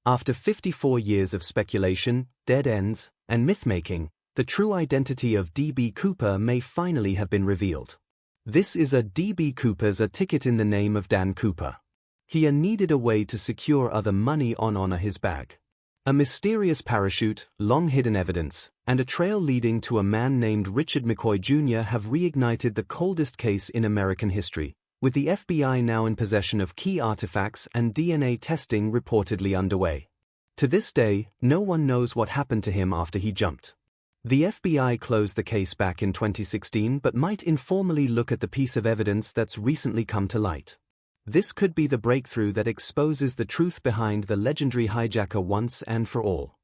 After 54 years of speculation, dead ends, and myth-making, the true identity of D.B. Cooper may finally have been revealed. This is a D.B. Cooper's a ticket in the name of Dan Cooper. He needed a way to secure other money on honor his bag. A mysterious parachute, long-hidden evidence, and a trail leading to a man named Richard McCoy Jr. have reignited the coldest case in American history, with the FBI now in possession of key artifacts and DNA testing reportedly underway. To this day, no one knows what happened to him after he jumped. The FBI closed the case back in 2016 but might informally look at the piece of evidence that's recently come to light. This could be the breakthrough that exposes the truth behind the legendary hijacker once and for all.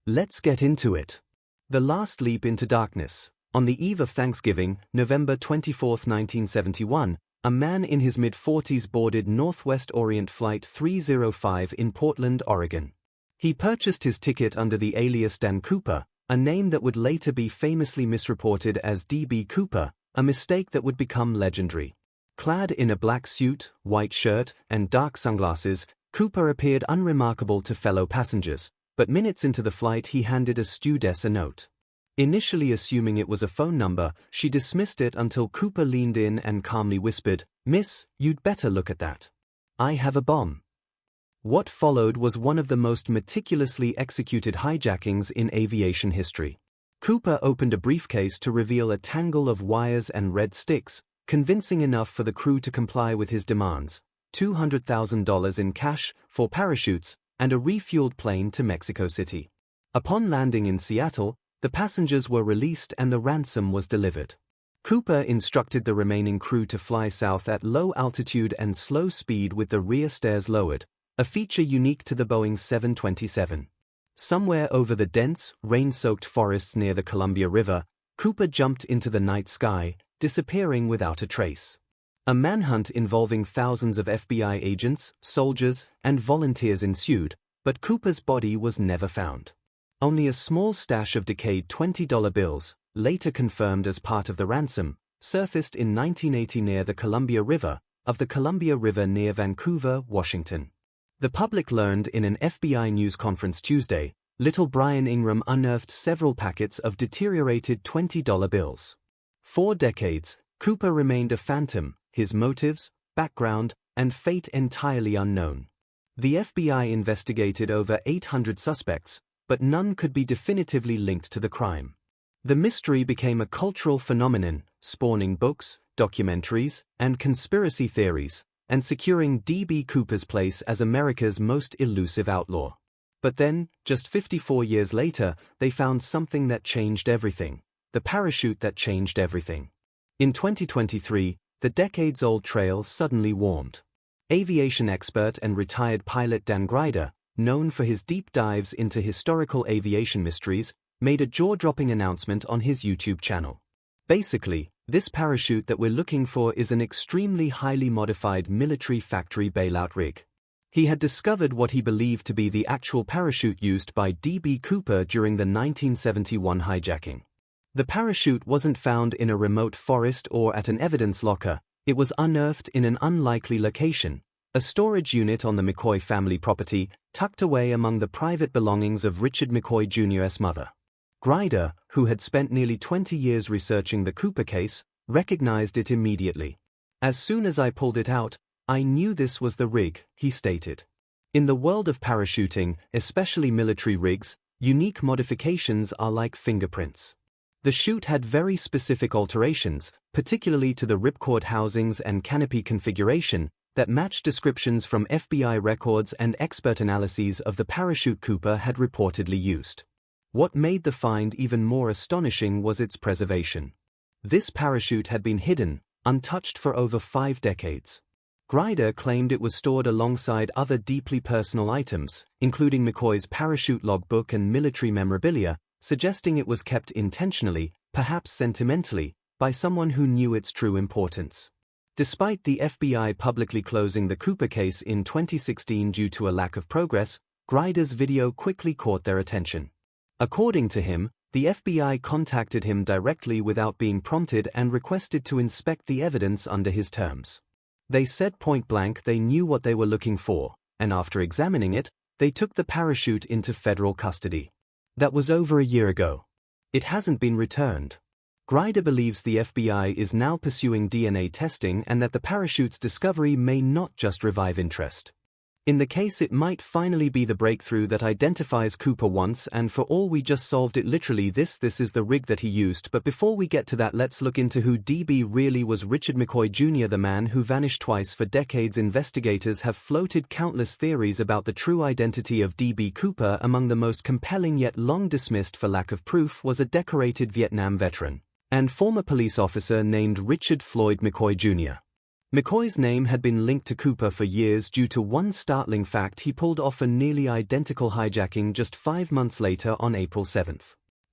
Let's get into it. The last leap into darkness. On the eve of Thanksgiving, November 24, 1971, a man in his mid-40s boarded Northwest Orient Flight 305 in Portland, Oregon. He purchased his ticket under the alias Dan Cooper, a name that would later be famously misreported as D.B. Cooper, a mistake that would become legendary. Clad in a black suit, white shirt, and dark sunglasses, Cooper appeared unremarkable to fellow passengers, but minutes into the flight he handed a stewardess a note. Initially assuming it was a phone number, she dismissed it until Cooper leaned in and calmly whispered, "Miss, you'd better look at that. I have a bomb." What followed was one of the most meticulously executed hijackings in aviation history. Cooper opened a briefcase to reveal a tangle of wires and red sticks, convincing enough for the crew to comply with his demands: $200,000 in cash, 4 parachutes, and a refueled plane to Mexico City. Upon landing in Seattle, the passengers were released and the ransom was delivered. Cooper instructed the remaining crew to fly south at low altitude and slow speed with the rear stairs lowered, a feature unique to the Boeing 727. Somewhere over the dense, rain-soaked forests near the Columbia River, Cooper jumped into the night sky, disappearing without a trace. A manhunt involving thousands of FBI agents, soldiers, and volunteers ensued, but Cooper's body was never found. Only a small stash of decayed $20 bills, later confirmed as part of the ransom, surfaced in 1980 near the Columbia River, near Vancouver, Washington. The public learned in an FBI news conference Tuesday, little Brian Ingram unearthed several packets of deteriorated $20 bills. For decades, Cooper remained a phantom, his motives, background, and fate entirely unknown. The FBI investigated over 800 suspects, but none could be definitively linked to the crime. The mystery became a cultural phenomenon, spawning books, documentaries, and conspiracy theories, and securing D.B. Cooper's place as America's most elusive outlaw. But then, just 54 years later, they found something that changed everything: the parachute that changed everything. In 2023, the decades-old trail suddenly warmed. Aviation expert and retired pilot Dan Grider, known for his deep dives into historical aviation mysteries, made a jaw-dropping announcement on his YouTube channel. Basically, this parachute that we're looking for is an extremely highly modified military factory bailout rig. He had discovered what he believed to be the actual parachute used by D.B. Cooper during the 1971 hijacking. The parachute wasn't found in a remote forest or at an evidence locker, it was unearthed in an unlikely location, a storage unit on the McCoy family property, tucked away among the private belongings of Richard McCoy Jr.'s mother. Grider, who had spent nearly 20 years researching the Cooper case, recognized it immediately. "As soon as I pulled it out, I knew this was the rig," he stated. In the world of parachuting, especially military rigs, unique modifications are like fingerprints. The chute had very specific alterations, particularly to the ripcord housings and canopy configuration, that matched descriptions from FBI records and expert analyses of the parachute Cooper had reportedly used. What made the find even more astonishing was its preservation. This parachute had been hidden, untouched for over 5 decades. Grider claimed it was stored alongside other deeply personal items, including McCoy's parachute logbook and military memorabilia, suggesting it was kept intentionally, perhaps sentimentally, by someone who knew its true importance. Despite the FBI publicly closing the Cooper case in 2016 due to a lack of progress, Grider's video quickly caught their attention. According to him, the FBI contacted him directly without being prompted and requested to inspect the evidence under his terms. They said point blank they knew what they were looking for, and after examining it, they took the parachute into federal custody. That was over a year ago. It hasn't been returned. Grider believes the FBI is now pursuing DNA testing and that the parachute's discovery may not just revive interest. In the case, it might finally be the breakthrough that identifies Cooper once and for all. We just solved it. Literally, this is the rig that he used. But before we get to that, let's look into who DB really was. Richard McCoy Jr., the man who vanished twice for decades. Investigators have floated countless theories about the true identity of DB Cooper. Among the most compelling yet long dismissed for lack of proof was a decorated Vietnam veteran and former police officer named Richard Floyd McCoy Jr. McCoy's name had been linked to Cooper for years due to one startling fact: he pulled off a nearly identical hijacking just 5 months later on April 7,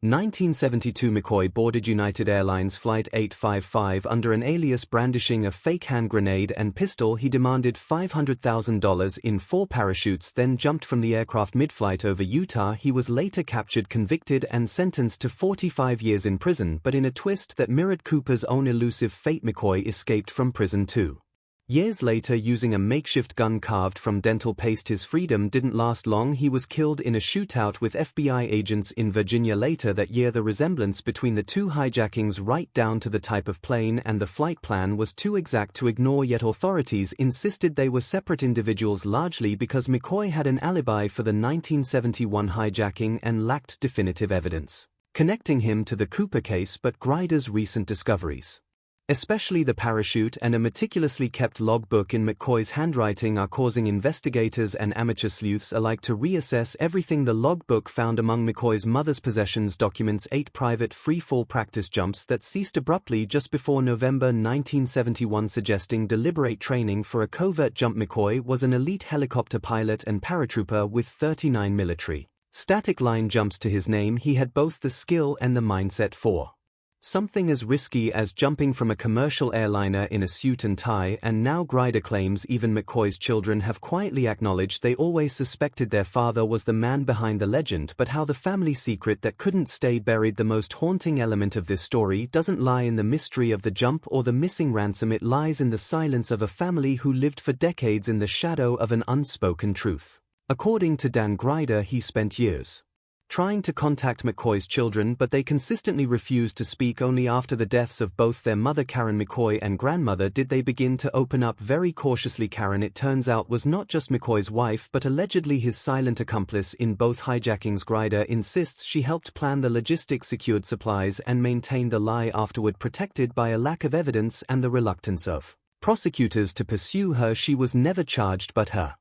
1972. McCoy boarded United Airlines Flight 855 under an alias, brandishing a fake hand grenade and pistol. He demanded $500,000 in 4 parachutes, then jumped from the aircraft mid-flight over Utah. He was later captured, convicted, and sentenced to 45 years in prison, but in a twist that mirrored Cooper's own elusive fate, McCoy escaped from prison 2 years later using a makeshift gun carved from dental paste. His freedom didn't last long. He was killed in a shootout with FBI agents in Virginia later that year. The resemblance between the two hijackings, right down to the type of plane and the flight plan, was too exact to ignore, yet authorities insisted they were separate individuals, largely because McCoy had an alibi for the 1971 hijacking and lacked definitive evidence connecting him to the Cooper case. But Grider's recent discoveries, especially the parachute and a meticulously kept logbook in McCoy's handwriting, are causing investigators and amateur sleuths alike to reassess everything. The logbook found among McCoy's mother's possessions documents 8 private free-fall practice jumps that ceased abruptly just before November 1971, suggesting deliberate training for a covert jump. McCoy was an elite helicopter pilot and paratrooper with 39 military static line jumps to his name. He had both the skill and the mindset for something as risky as jumping from a commercial airliner in a suit and tie. And now Grider claims even McCoy's children have quietly acknowledged they always suspected their father was the man behind the legend. But how the family secret that couldn't stay buried? The most haunting element of this story doesn't lie in the mystery of the jump or the missing ransom. It lies in the silence of a family who lived for decades in the shadow of an unspoken truth. According to Dan Grider, he spent years trying to contact McCoy's children, but they consistently refused to speak. Only after the deaths of both their mother Karen McCoy and grandmother did they begin to open up very cautiously. Karen, it turns out, was not just McCoy's wife but allegedly his silent accomplice in both hijackings. Grider insists she helped plan the logistics, secured supplies, and maintained the lie afterward, protected by a lack of evidence and the reluctance of prosecutors to pursue her. She was never charged, but her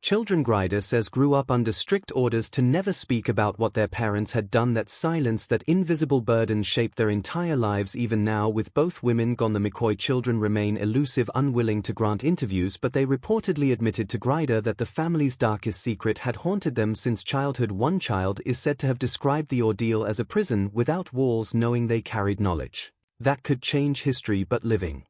children, Grider says, grew up under strict orders to never speak about what their parents had done. That silence, that invisible burden, shaped their entire lives. Even now, with both women gone, the McCoy children remain elusive, unwilling to grant interviews, but they reportedly admitted to Grider that the family's darkest secret had haunted them since childhood. One child is said to have described the ordeal as a prison without walls, knowing they carried knowledge that could change history, but living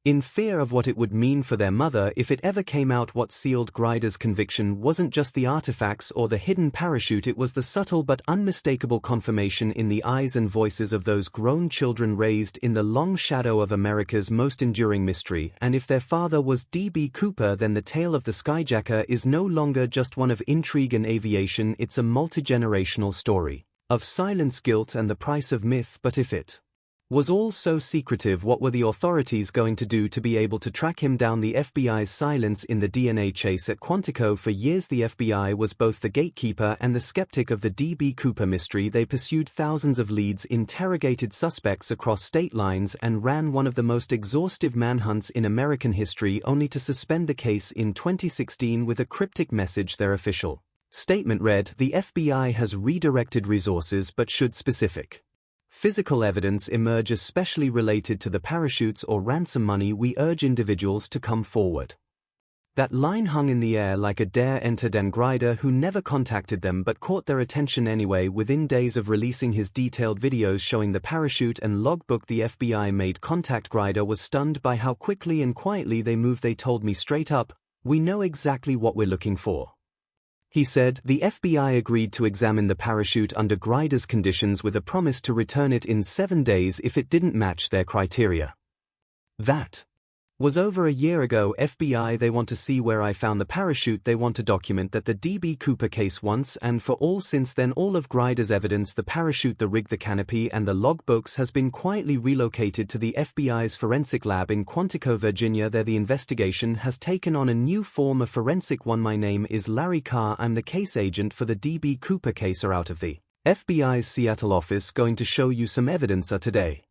in fear of what it would mean for their mother if it ever came out. What sealed Grider's conviction wasn't just the artifacts or the hidden parachute, it was the subtle but unmistakable confirmation in the eyes and voices of those grown children raised in the long shadow of America's most enduring mystery. And if their father was D.B. Cooper, then the tale of the skyjacker is no longer just one of intrigue and aviation, it's a multi-generational story of silence, guilt, and the price of myth. But if it was all so secretive, what were the authorities going to do to be able to track him down? The FBI's silence in the DNA chase at Quantico. For years the FBI was both the gatekeeper and the skeptic of the D.B. Cooper mystery. They pursued thousands of leads, interrogated suspects across state lines, and ran one of the most exhaustive manhunts in American history, only to suspend the case in 2016 with a cryptic message. Their official statement read, "The FBI has redirected resources, but should specific physical evidence emerge, especially related to the parachutes or ransom money, we urge individuals to come forward." That line hung in the air like a dare. Enter Dan Grider, who never contacted them but caught their attention anyway. Within days of releasing his detailed videos showing the parachute and logbook, the FBI made contact. Grider was stunned by how quickly and quietly they moved. "They told me straight up, we know exactly what we're looking for," he said. The FBI agreed to examine the parachute under Grider's conditions with a promise to return it in 7 days if it didn't match their criteria. That Was over a year ago. FBI, they want to see where I found the parachute. They want to document that the D.B. Cooper case once and for all. Since then, all of Grider's evidence, the parachute, the rig, the canopy and the logbooks, has been quietly relocated to the FBI's forensic lab in Quantico, Virginia. There the investigation has taken on a new form, a forensic one. My name is Larry Carr. I'm the case agent for the D.B. Cooper case. Are out of the FBI's Seattle office. Going to show you some evidence today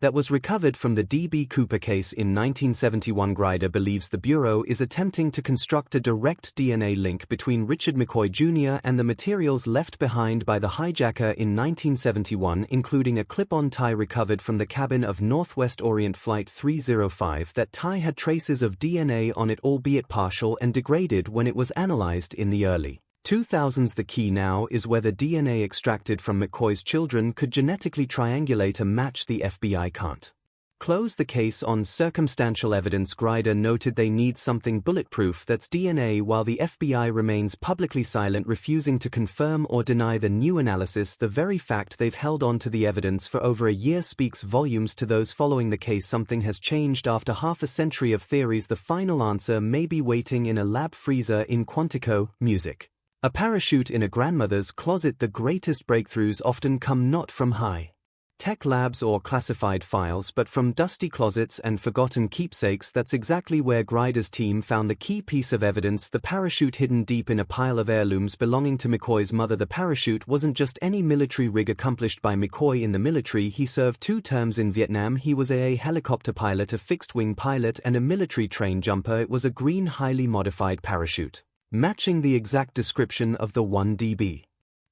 that was recovered from the D.B. Cooper case in 1971. Grider believes the Bureau is attempting to construct a direct DNA link between Richard McCoy Jr. and the materials left behind by the hijacker in 1971, including a clip-on tie recovered from the cabin of Northwest Orient Flight 305. That tie had traces of DNA on it, albeit partial and degraded when it was analyzed in the early 2000s. The key now is whether DNA extracted from McCoy's children could genetically triangulate a match. The FBI can't close the case on circumstantial evidence. Grider noted they need something bulletproof, that's DNA, while the FBI remains publicly silent, refusing to confirm or deny the new analysis. The very fact they've held on to the evidence for over a year speaks volumes to those following the case. Something has changed after half a century of theories. The final answer may be waiting in a lab freezer in Quantico. Music. A parachute in a grandmother's closet. The greatest breakthroughs often come not from high-tech labs or classified files, but from dusty closets and forgotten keepsakes. That's exactly where Grider's team found the key piece of evidence, the parachute hidden deep in a pile of heirlooms belonging to McCoy's mother. The parachute wasn't just any military rig accomplished by McCoy in the military. He served 2 terms in Vietnam. He was a helicopter pilot, a fixed-wing pilot, and a military train jumper. It was a green, highly modified parachute, matching the exact description of the one D.B.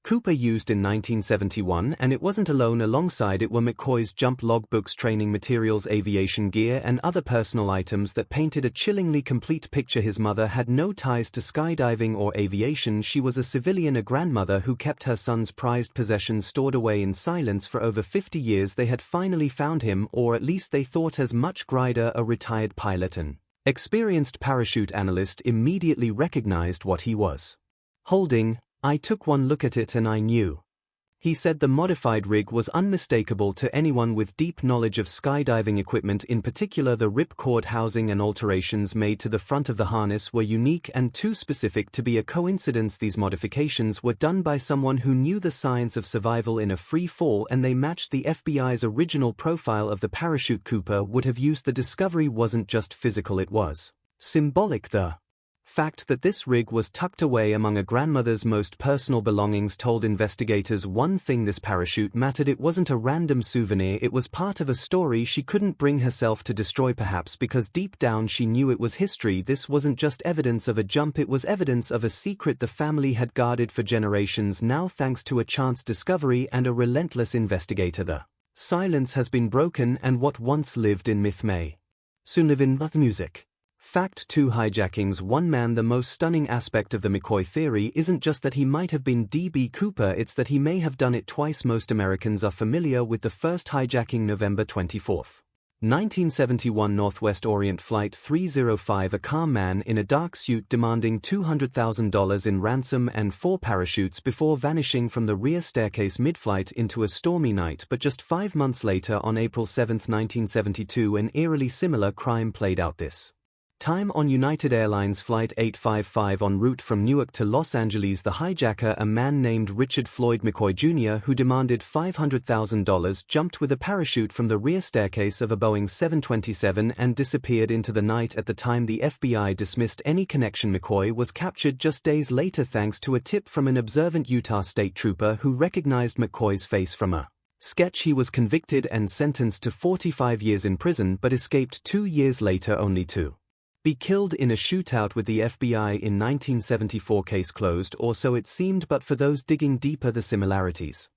Cooper used in 1971, and it wasn't alone. Alongside it were McCoy's jump logbooks, training materials, aviation gear, and other personal items that painted a chillingly complete picture. His mother had no ties to skydiving or aviation. She was a civilian, a grandmother who kept her son's prized possessions stored away in silence for over 50 years. They had finally found him, or at least they thought as much. Grider, a retired pilot and experienced parachute analyst, immediately recognized what he was holding. I took one look at it and I knew. He said the modified rig was unmistakable to anyone with deep knowledge of skydiving equipment. In particular, the ripcord housing and alterations made to the front of the harness were unique and too specific to be a coincidence. These modifications were done by someone who knew the science of survival in a free fall, and they matched the FBI's original profile of the parachute Cooper would have used. The discovery wasn't just physical, it was symbolic. The fact that this rig was tucked away among a grandmother's most personal belongings told investigators one thing: this parachute mattered. It wasn't a random souvenir, it was part of a story she couldn't bring herself to destroy, perhaps because deep down she knew it was history. This wasn't just evidence of a jump, it was evidence of a secret the family had guarded for generations. Now, thanks to a chance discovery and a relentless investigator, the silence has been broken, and what once lived in myth may soon live in music. Fact 2: Hijackings. One man. The most stunning aspect of the McCoy theory isn't just that he might have been D.B. Cooper, it's that he may have done it twice. Most Americans are familiar with the first hijacking, November 24, 1971, Northwest Orient Flight 305. A calm man in a dark suit demanding $200,000 in ransom and 4 parachutes before vanishing from the rear staircase mid-flight into a stormy night. But just 5 months later, on April 7, 1972, an eerily similar crime played out, this time on United Airlines Flight 855 en route from Newark to Los Angeles. The hijacker, a man named Richard Floyd McCoy Jr., who demanded $500,000, jumped with a parachute from the rear staircase of a Boeing 727 and disappeared into the night. At the time, the FBI dismissed any connection. McCoy was captured just days later thanks to a tip from an observant Utah state trooper who recognized McCoy's face from a sketch. He was convicted and sentenced to 45 years in prison, but escaped 2 years later, only to be killed in a shootout with the FBI in 1974. Case closed, or so it seemed, but for those digging deeper, the similarities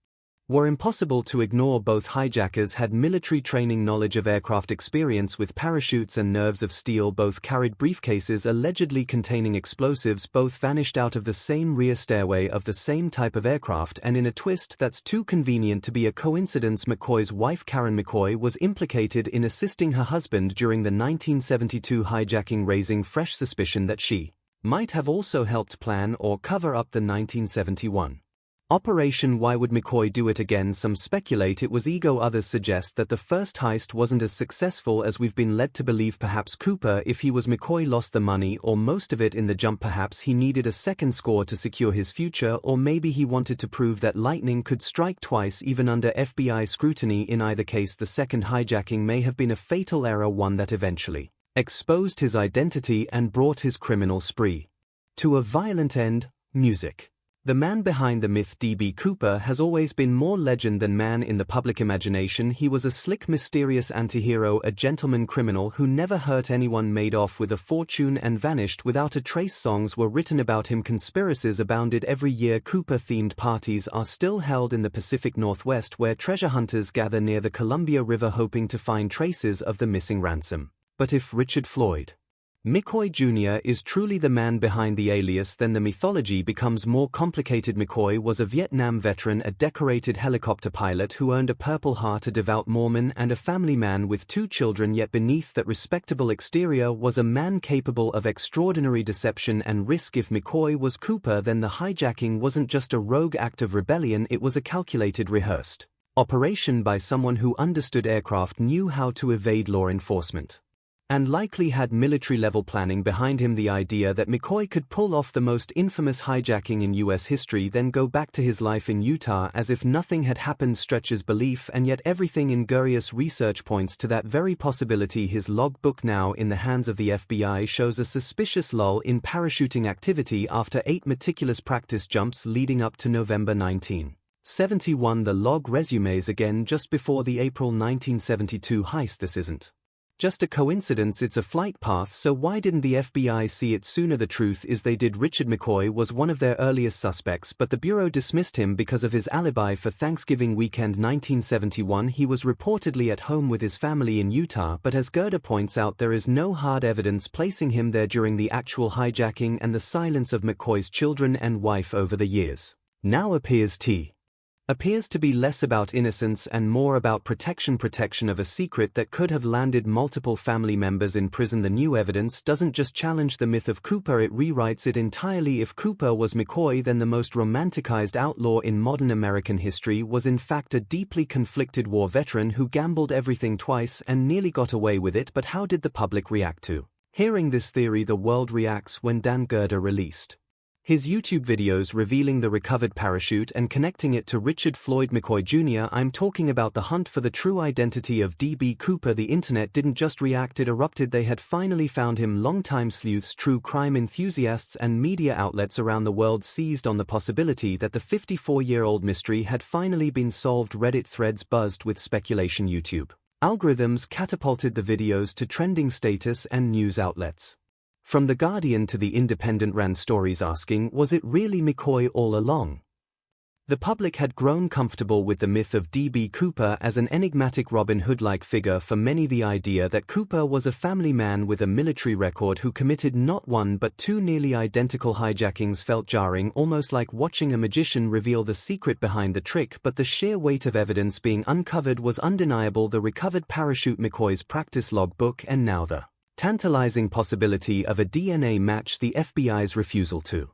were impossible to ignore. Both hijackers had military training, knowledge of aircraft, experience with parachutes, and nerves of steel. Both carried briefcases allegedly containing explosives. Both vanished out of the same rear stairway of the same type of aircraft, and in a twist that's too convenient to be a coincidence, McCoy's wife Karen McCoy was implicated in assisting her husband during the 1972 hijacking, raising fresh suspicion that she might have also helped plan or cover up the 1971 Operation Why Would McCoy Do It Again? Some speculate it was ego, others suggest that the first heist wasn't as successful as we've been led to believe. Perhaps Cooper, if he was McCoy, lost the money or most of it in the jump. Perhaps he needed a second score to secure his future, or maybe he wanted to prove that lightning could strike twice even under FBI scrutiny. In either case, the second hijacking may have been a fatal error, one that eventually exposed his identity and brought his criminal spree to a violent end. Music. The man behind the myth D.B. Cooper has always been more legend than man in the public imagination. He was a slick, mysterious antihero, a gentleman criminal who never hurt anyone, made off with a fortune and vanished without a trace. Songs were written about him, conspiracies abounded. Every year Cooper-themed parties are still held in the Pacific Northwest, where treasure hunters gather near the Columbia River hoping to find traces of the missing ransom. But if Richard Floyd McCoy Jr. is truly the man behind the alias, then the mythology becomes more complicated. McCoy was a Vietnam veteran, a decorated helicopter pilot who earned a Purple Heart, a devout Mormon, and a family man with 2 children. Yet beneath that respectable exterior was a man capable of extraordinary deception and risk. If McCoy was Cooper, then the hijacking wasn't just a rogue act of rebellion, it was a calculated, rehearsed operation by someone who understood aircraft, knew how to evade law enforcement, and likely had military-level planning behind him. The idea that McCoy could pull off the most infamous hijacking in U.S. history, then go back to his life in Utah as if nothing had happened, stretches belief, and yet everything in Gurius research points to that very possibility. His logbook, now in the hands of the FBI, shows a suspicious lull in parachuting activity after 8 meticulous practice jumps leading up to November 1971. The log resumes again just before the April 1972 heist. This isn't just a coincidence, it's a flight path. So why didn't the FBI see it sooner? The truth is they did. Richard McCoy was one of their earliest suspects, but the Bureau dismissed him because of his alibi. For Thanksgiving weekend 1971, he was reportedly at home with his family in Utah, but as Gerda points out, there is no hard evidence placing him there during the actual hijacking, and the silence of McCoy's children and wife over the years now appears to be less about innocence and more about protection of a secret that could have landed multiple family members in prison. The new evidence doesn't just challenge the myth of Cooper, it rewrites it entirely. If Cooper was McCoy, then the most romanticized outlaw in modern American history was in fact a deeply conflicted war veteran who gambled everything twice and nearly got away with it. But how did the public react to hearing this theory? The world reacts when Dan Gerda released his YouTube videos revealing the recovered parachute and connecting it to Richard Floyd McCoy Jr. I'm talking about the hunt for the true identity of D.B. Cooper. The internet didn't just react, it erupted. They had finally found him. Longtime sleuths, true crime enthusiasts, and media outlets around the world seized on the possibility that the 54-year-old mystery had finally been solved. Reddit threads buzzed with speculation. YouTube algorithms catapulted the videos to trending status, and news outlets from The Guardian to The Independent ran stories asking, was it really McCoy all along? The public had grown comfortable with the myth of D.B. Cooper as an enigmatic Robin Hood-like figure. For many, the idea that Cooper was a family man with a military record who committed not 1 but 2 nearly identical hijackings felt jarring, almost like watching a magician reveal the secret behind the trick. But the sheer weight of evidence being uncovered was undeniable: the recovered parachute, McCoy's practice logbook, and now the tantalizing possibility of a DNA match. The FBI's refusal to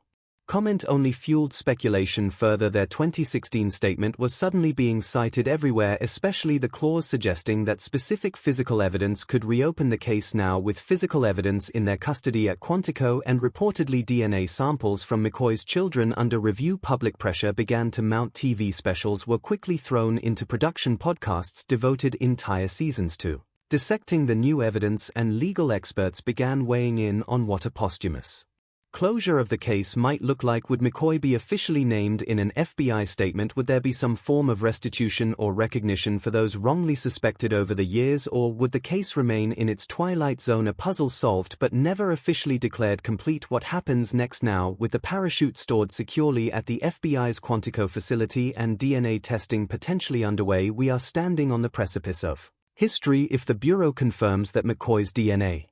comment only fueled speculation further. Their 2016 statement was suddenly being cited everywhere, especially the clause suggesting that specific physical evidence could reopen the case. Now, with physical evidence in their custody at Quantico and reportedly DNA samples from McCoy's children under review, public pressure began to mount. TV specials were quickly thrown into production, podcasts devoted entire seasons to dissecting the new evidence, and legal experts began weighing in on what a posthumous closure of the case might look like. Would McCoy be officially named in an FBI statement? Would there be some form of restitution or recognition for those wrongly suspected over the years, or would the case remain in its twilight zone, a puzzle solved but never officially declared complete? What happens next? Now, with the parachute stored securely at the FBI's Quantico facility and DNA testing potentially underway, we are standing on the precipice of history if the Bureau confirms that McCoy's DNA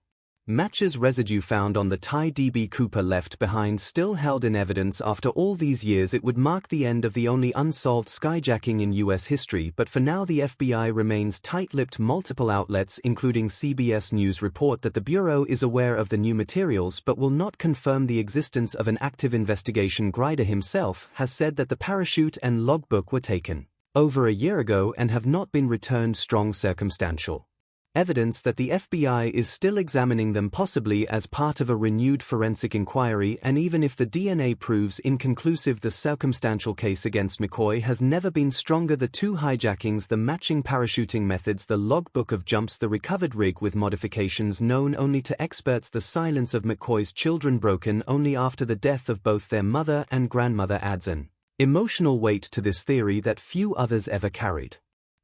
Matches residue found on the Thai DB Cooper left behind still held in evidence after all these years. It would mark the end of the only unsolved skyjacking in U.S. history, but for now the FBI remains tight-lipped. Multiple outlets including CBS News report that the Bureau is aware of the new materials but will not confirm the existence of an active investigation. Grider himself has said that the parachute and logbook were taken over a year ago and have not been returned. Strong circumstantial evidence that the FBI is still examining them, possibly as part of a renewed forensic inquiry, and even if the DNA proves inconclusive, the circumstantial case against McCoy has never been stronger. The two hijackings, the matching parachuting methods, the logbook of jumps, the recovered rig with modifications known only to experts, the silence of McCoy's children broken only after the death of both their mother and grandmother adds an emotional weight to this theory that few others ever carried.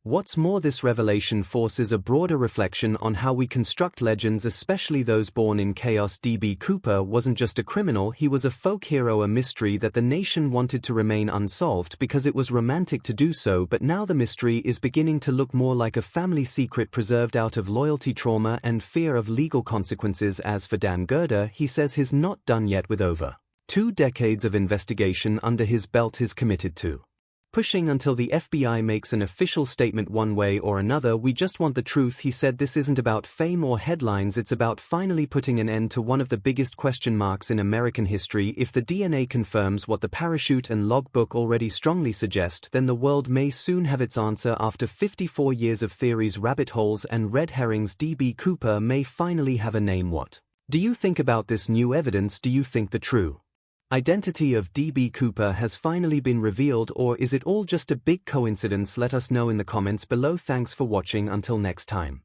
What's more, this revelation forces a broader reflection on how we construct legends, especially those born in chaos. DB Cooper wasn't just a criminal, he was a folk hero, a mystery that the nation wanted to remain unsolved because it was romantic to do so, but now the mystery is beginning to look more like a family secret preserved out of loyalty, trauma, and fear of legal consequences. As for Dan Gerder, he says he's not done yet. With over 2 decades of investigation under his belt, he's committed to pushing until the FBI makes an official statement one way or another. We just want the truth, he said. This isn't about fame or headlines, it's about finally putting an end to one of the biggest question marks in American history. If the DNA confirms what the parachute and logbook already strongly suggest, then the world may soon have its answer. After 54 years of theories, rabbit holes, and red herrings, DB Cooper may finally have a name. What do you think about this new evidence? Do you think the true identity of DB Cooper has finally been revealed, or is it all just a big coincidence? Let us know in the comments below. Thanks for watching. Until next time.